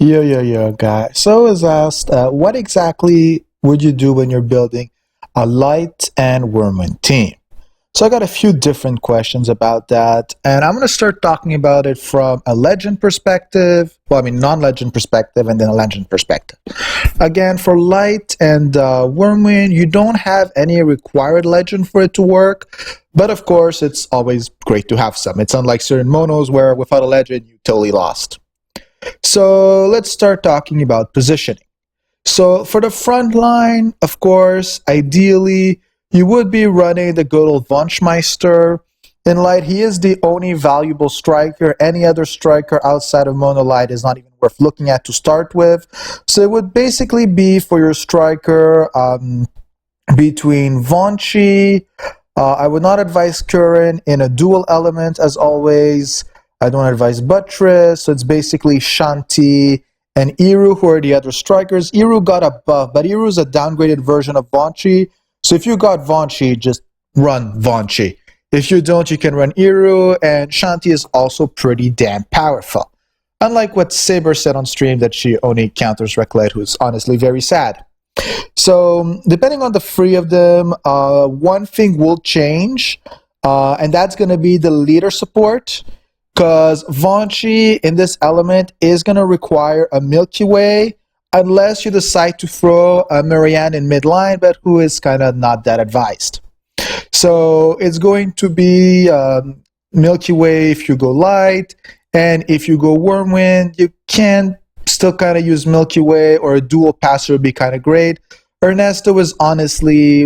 Guy. So I was asked, what exactly would you do when you're building a light and Wormwind team? So I got a few different questions about that, and I'm going to start talking about it from a legend perspective, well, I mean non-legend perspective, and then a legend perspective. Again, for light and Wormwind, you don't have any required legend for it to work, but of course, it's always great to have some. It's unlike certain monos where without a legend, you totally lost. So let's start talking about positioning. So for the front line, of course, ideally, you would be running the good old Wunschmeister. In light, he is the only valuable striker. Any other striker outside of Monolight is not even worth looking at to start with. So it would basically be for your striker between Vonchi. I would not advise Curran in a dual element as always. I don't advise Buttress, so it's basically Shanti and Iru who are the other strikers. Iru got a buff, but Iru is a downgraded version of Vonchi. So if you got Vonchi, just run Vonchi. If you don't, you can run Iru, and Shanti is also pretty damn powerful. Unlike what Saber said on stream that she only counters Rek'Let, who's honestly very sad. So depending on the three of them, one thing will change, and that's going to be the leader support. Because Vonchi in this element is going to require a Milky Way unless you decide to throw a Marianne in midline, but who is kind of not that advised. So it's going to be Milky Way if you go light, and if you go Wormwind, you can still kind of use Milky Way, or a dual passer would be kind of great. Ernesto is honestly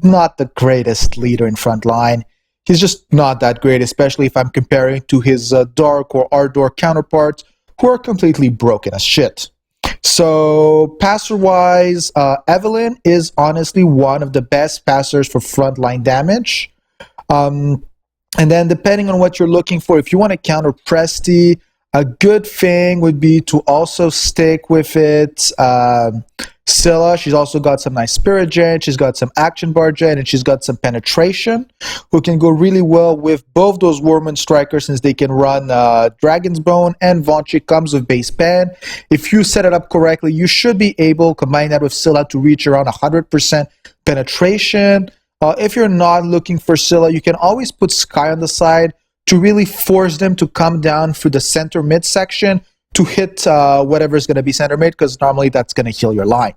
not the greatest leader in front line. He's just not that great, especially if I'm comparing to his Dark or Ardor counterparts, who are completely broken as shit. So, passer-wise, Evelyn is honestly one of the best passers for frontline damage. And then, depending on what you're looking for, if you want to counter Presti, a good thing would be to also stick with it. Scylla, she's also got some nice spirit gen, she's got some action bar gen, and she's got some penetration, who can go really well with both those Wormwind strikers since they can run Dragon's Bone, and Vonchi comes with base pen. If you set it up correctly, you should be able, combine that with Scylla, to reach around 100% penetration. If you're not looking for Scylla, you can always put Sky on the side to really force them to come down through the center mid section to hit whatever is going to be center mid, because normally that's going to heal your line.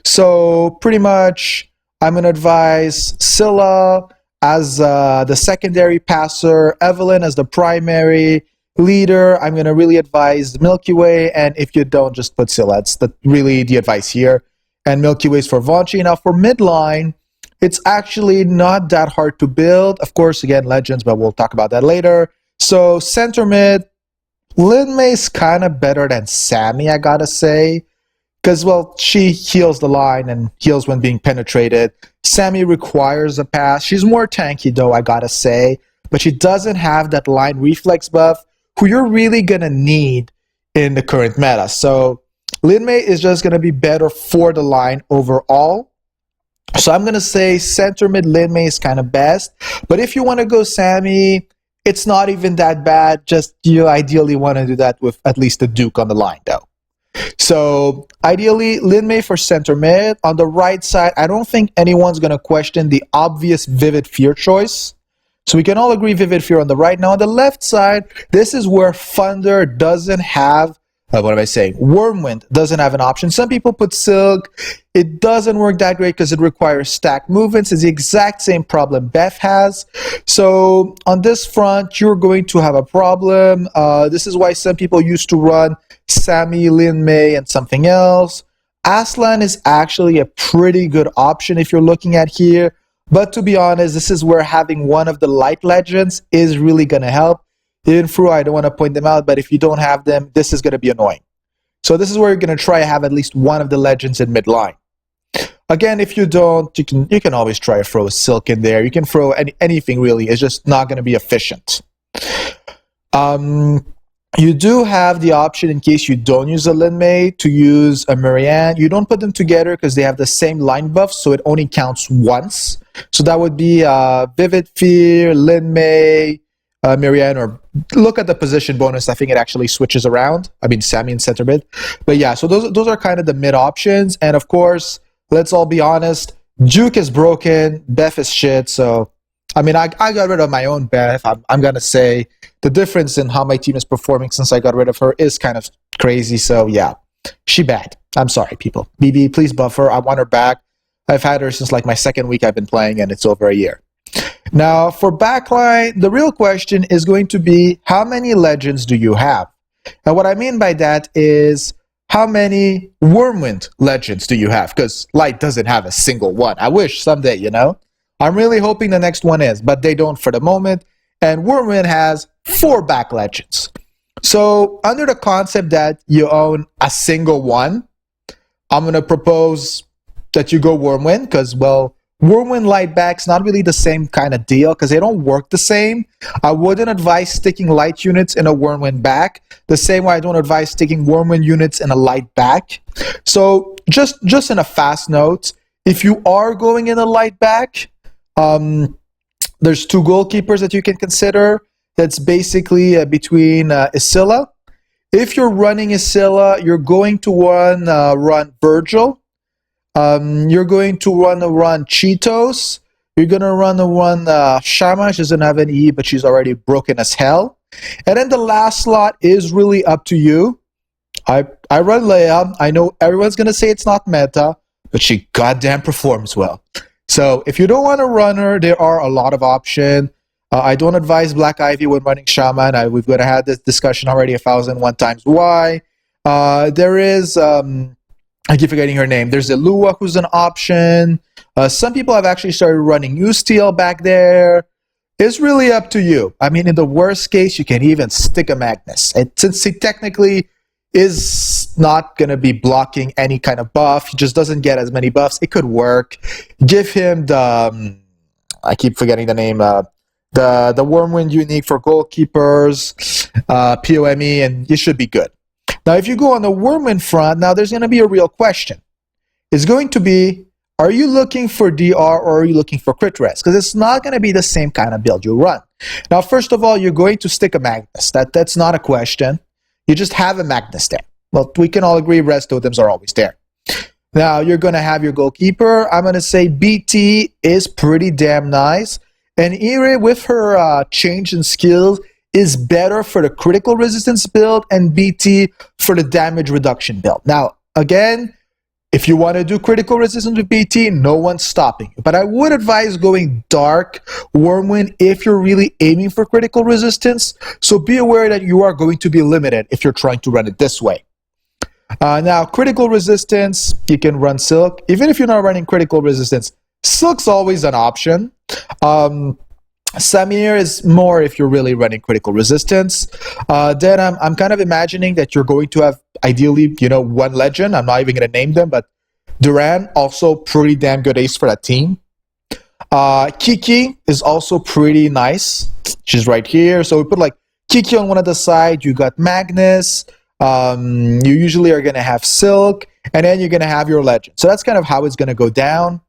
So pretty much I'm going to advise Scylla as the secondary passer, Evelyn as the primary leader. I'm going to really advise Milky Way, and if you don't, just put Scylla. That's really the advice here. And Milky Way is for Vonchi. Now for midline, it's actually not that hard to build. Of course, again, legends, but we'll talk about that later. So center mid, Lin May's kind of better than Sammy, I gotta say. Because, well, she heals the line and heals when being penetrated. Sammy requires a pass. She's more tanky, though, I gotta say. But she doesn't have that line reflex buff, who you're really gonna need in the current meta. So Lin May is just gonna be better for the line overall. So I'm gonna say center mid Lin May is kind of best. But if you want to go Sammy, it's not even that bad. Just you ideally want to do that with at least a Duke on the line, though. So ideally, Lin May for center mid. On the right side, I don't think anyone's going to question the obvious Vivid Fear choice. So we can all agree Vivid Fear on the right. Now on the left side, this is where Thunder doesn't have, what am I saying? Wormwind doesn't have an option. Some people put Silk. It doesn't work that great because it requires stack movements. It's the exact same problem Beth has. So on this front, you're going to have a problem. This is why some people used to run Sammy, Lin May, and something else. Aslan is actually a pretty good option if you're looking at here. But to be honest, this is where having one of the light legends is really going to help. Even through, I don't want to point them out, but if you don't have them, this is going to be annoying. So this is where you're going to try to have at least one of the legends in midline. Again, if you don't, you can always try to throw a Silk in there. You can throw anything really. It's just not going to be efficient. You do have the option, in case you don't use a Lin May, to use a Marianne. You don't put them together because they have the same line buff, so it only counts once. So that would be Vivid Fear, Lin May, Marianne, or look at the position bonus. I think it actually switches around. I mean, Sammy in center mid. But yeah, so those are kind of the mid options. And of course, let's all be honest, Juke is broken, Beth is shit. So, I mean, I got rid of my own Beth. I'm going to say the difference in how my team is performing since I got rid of her is kind of crazy. So yeah, she bad. I'm sorry, people. BB, please buff her. I want her back. I've had her since like my second week I've been playing, and it's over a year. Now, for backline, the real question is going to be, how many legends do you have? And what I mean by that is, how many Wyrmwind legends do you have? Because Light doesn't have a single one. I wish someday, you know? I'm really hoping the next one is, but they don't for the moment. And Wyrmwind has 4 back legends. So, under the concept that you own a single one, I'm going to propose that you go Wyrmwind, because, well, Wyrmwind Light back's not really the same kind of deal because they don't work the same. I wouldn't advise sticking Light units in a Wyrmwind back the same way I don't advise sticking Wyrmwind units in a Light back. So just in a fast note, if you are going in a Light back, there's 2 goalkeepers that you can consider. That's basically between Isilla. If you're running Isilla, you're going to run Virgil. You're going to run Cheetos. You're going to run Shama. She doesn't have any E, but she's already broken as hell. And then the last slot is really up to you. I run Leia. I know everyone's going to say it's not meta, but she goddamn performs well. So if you don't want to run her, there are a lot of options. I don't advise Black Ivy when running Shaman. We've got to have this discussion already 1,001 times. Why? There is... I keep forgetting her name. There's Elua, who's an option. Some people have actually started running Usteel back there. It's really up to you. I mean, in the worst case, you can even stick a Magnus. Since he technically is not going to be blocking any kind of buff, he just doesn't get as many buffs, it could work. Give him the... I keep forgetting the name. The Wyrmwind unique for goalkeepers, POME, and you should be good. Now, if you go on the Wyrmwind front, now there's going to be a real question. It's going to be, are you looking for DR or are you looking for crit res? Because it's not going to be the same kind of build you run. Now, first of all, you're going to stick a Magnus. That's not a question. You just have a Magnus there. Well, we can all agree res totems are always there. Now, you're going to have your goalkeeper. I'm going to say BT is pretty damn nice. And Ire, with her change in skills, is better for the critical resistance build, and BT for the damage reduction build. Now, again, if you want to do critical resistance with BT, no one's stopping you. But I would advise going Dark Wyrmwind if you're really aiming for critical resistance. So be aware that you are going to be limited if you're trying to run it this way. Now, critical resistance, you can run Silk. Even if you're not running critical resistance, Silk's always an option. Samir is more if you're really running critical resistance. Then I'm kind of imagining that you're going to have, ideally, you know, 1 legend. I'm not even going to name them, but Duran, also pretty damn good ace for that team. Kiki is also pretty nice. She's right here. So we put like Kiki on one of the side. You got Magnus. You usually are going to have Silk. And then you're going to have your legend. So that's kind of how it's going to go down.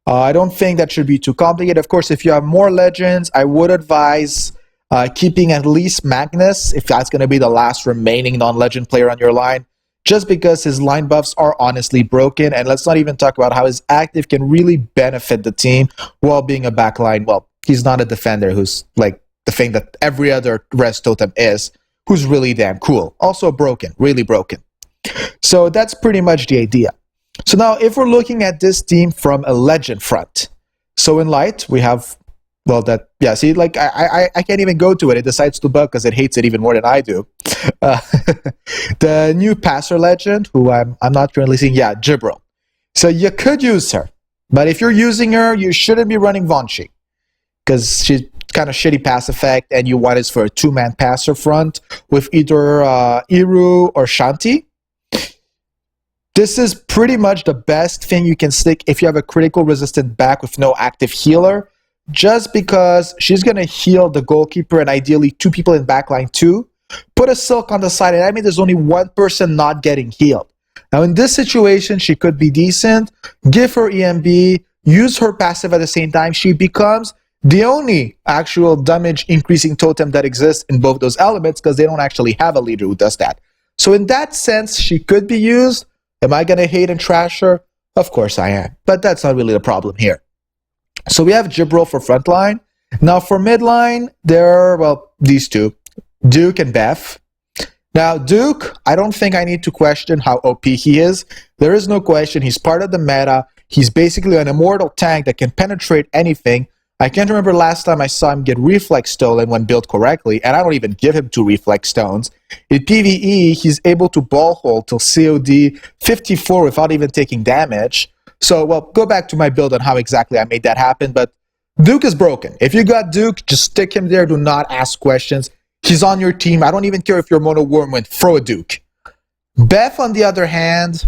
I don't think that should be too complicated. Of course, if you have more legends, I would advise keeping at least Magnus, if that's going to be the last remaining non-legend player on your line, just because his line buffs are honestly broken. And let's not even talk about how his active can really benefit the team while being a backline. Well, he's not a defender who's like the thing that every other res totem is, who's really damn cool. Also broken, really broken. So that's pretty much the idea. So now, if we're looking at this team from a legend front, so in Light, we have, well, that, yeah, see, like, I can't even go to it. It decides to bug because it hates it even more than I do. The new passer legend, who I'm not currently seeing, yeah, Jibril. So you could use her, but if you're using her, you shouldn't be running Vonchi, because she's kind of shitty pass effect, and you want it for a 2-man passer front with either Iru or Shanti. This is pretty much the best thing you can stick if you have a critical resistant back with no active healer, just because she's going to heal the goalkeeper and ideally 2 people in backline too. Put a Silk on the side, and I mean there's only 1 person not getting healed. Now in this situation, she could be decent. Give her EMB, use her passive at the same time. She becomes the only actual damage increasing totem that exists in both those elements, because they don't actually have a leader who does that. So in that sense, she could be used. Am I going to hate and trash her? Of course I am. But that's not really the problem here. So we have Jibril for frontline. Now for midline, there are, well, these two, Duke and Beth. Now Duke, I don't think I need to question how OP he is. There is no question. He's part of the meta. He's basically an immortal tank that can penetrate anything. I can't remember last time I saw him get reflex stolen when built correctly, and I don't even give him 2 reflex stones. In PvE, he's able to ball hold till COD 54 without even taking damage. So, well, go back to my build on how exactly I made that happen, but Duke is broken. If you got Duke, just stick him there. Do not ask questions. He's on your team. I don't even care if you're Mono Wormwind. Throw a Duke. Beth, on the other hand,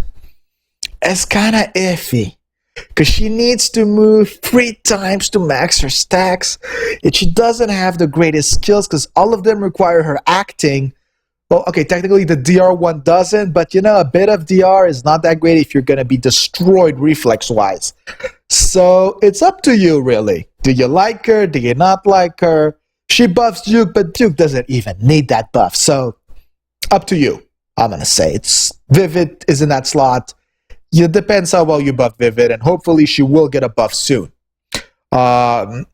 is kind of iffy, because she needs to move 3 times to max her stacks, and she doesn't have the greatest skills because all of them require her acting. Well, okay, technically the DR one doesn't, but you know, a bit of DR is not that great if you're going to be destroyed reflex-wise. So it's up to you, really. Do you like her? Do you not like her? She buffs Duke, but Duke doesn't even need that buff. So up to you, I'm going to say. It's Vivid is in that slot. It depends how well you buff Vivid, and hopefully she will get a buff soon. And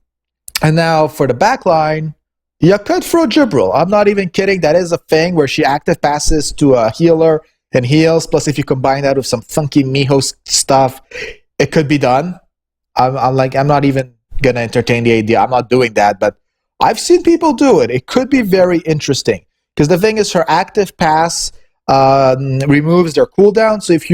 now for the backline, you could throw Jibril. I'm not even kidding. That is a thing where she active passes to a healer and heals. Plus, if you combine that with some funky Miho stuff, it could be done. I'm not even going to entertain the idea. I'm not doing that, but I've seen people do it. It could be very interesting. Because the thing is, her active pass removes their cooldown. So if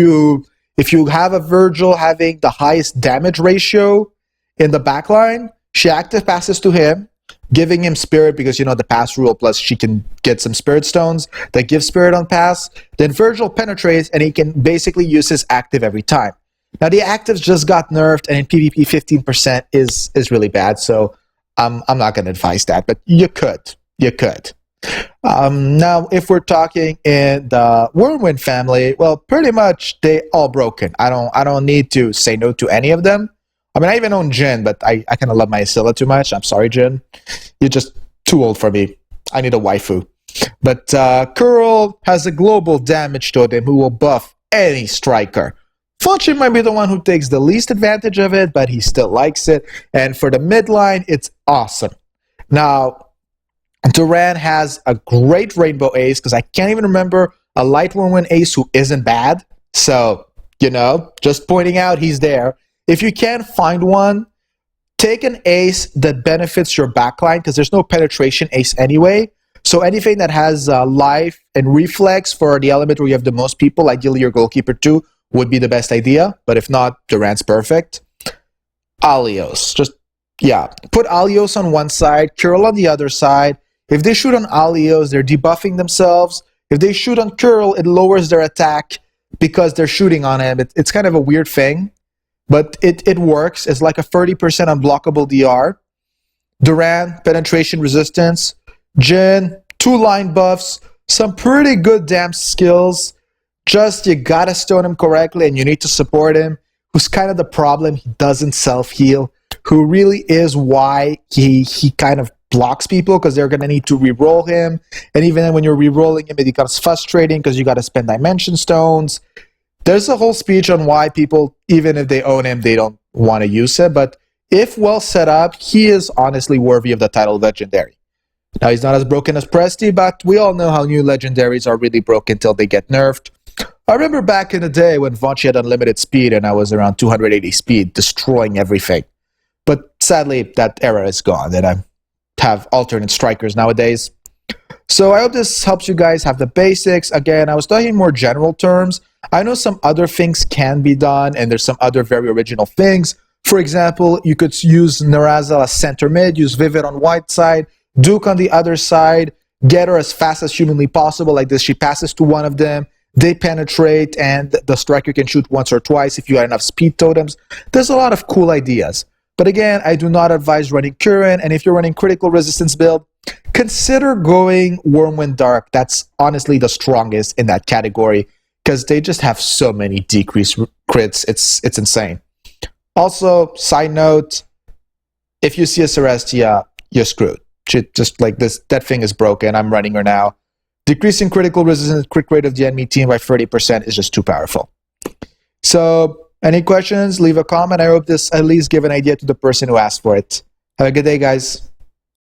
you have a Virgil having the highest damage ratio in the backline, she active passes to him, giving him spirit because, you know, the pass rule, plus she can get some spirit stones that give spirit on pass. Then Virgil penetrates, and he can basically use his active every time. Now, the actives just got nerfed, and in PvP, 15% is really bad, so I'm not going to advise that, but you could. You could. Now, if we're talking in the Wormwind family, well, pretty much they all broken. I don't need to say no to any of them. I mean, I even own Jin, but I kind of love my Asilla too much. I'm sorry, Jin. You're just too old for me. I need a waifu. But Curl has a global damage totem who will buff any striker. Funchi might be the one who takes the least advantage of it, but he still likes it. And for the midline, it's awesome. Now, Duran has a great Rainbow Ace, because I can't even remember a Light Wormwind Ace who isn't bad. So, you know, just pointing out he's there. If you can't find one, take an ace that benefits your backline, because there's no penetration ace anyway. So anything that has life and reflex for the element where you have the most people, ideally your goalkeeper too, would be the best idea. But if not, Duran's perfect. Alios. Just, yeah. Put Alios on one side, Curl on the other side. If they shoot on Alios, they're debuffing themselves. If they shoot on Curl, it lowers their attack because they're shooting on him. It's kind of a weird thing, but it works. It's like a 30% unblockable DR. Duran, penetration resistance. Jin, 2 line buffs. Some pretty good damn skills. Just you gotta stone him correctly, and you need to support him. Who's kind of the problem? He doesn't self-heal. Who really is why he kind of blocks people, because they're going to need to re-roll him. And even then when you're re-rolling him, it becomes frustrating because you got to spend dimension stones. There's a whole speech on why people, even if they own him, they don't want to use him. But if well set up, he is honestly worthy of the title of Legendary. Now, he's not as broken as Presti, but we all know how new Legendaries are really broken till they get nerfed. I remember back in the day when Vonchi had unlimited speed and I was around 280 speed, destroying everything. But sadly, that era is gone, and I have alternate strikers nowadays. So I hope this helps you guys have the basics. Again, I was talking more general terms. I know some other things can be done, and there's some other very original things. For example, you could use Nerazal as center mid, use Vivid on white side, Duke on the other side, get her as fast as humanly possible. Like this, she passes to one of them, they penetrate, and the striker can shoot once or twice if you have enough speed totems. There's a lot of cool ideas. But again, I do not advise running Current, and if you're running critical resistance build, consider going Wormwind Dark. That's honestly the strongest in that category, because they just have so many decreased crits. It's insane. Also, side note, if you see a Celestia, you're screwed. Just like this, that thing is broken. I'm running her now. Decreasing critical resistance, crit rate of the enemy team by 30% is just too powerful. So, any questions? Leave a comment. I hope this at least give an idea to the person who asked for it. Have a good day, guys.